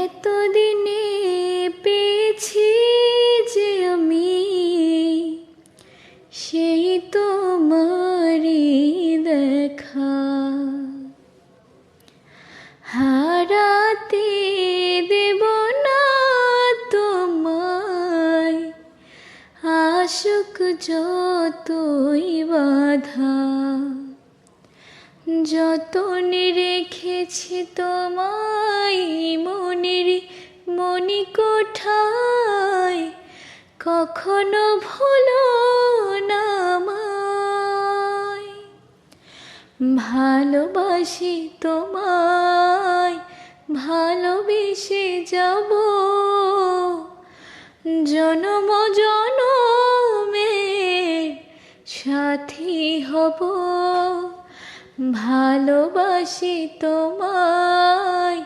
এতদিনে পেয়েছি যে আমি সেই তোমারই দেখা, হারাতে দেব না তোমায় আশুক যতই বাধা। যতনে রেখেছি তোমায় মনের মণিকোঠায়, কখনো ভুলো না আমায়। ভালোবাসি তোমায়, ভালোবেসে যাব, জনম জনমের সাথী হব। ভালোবাসি তোমায়,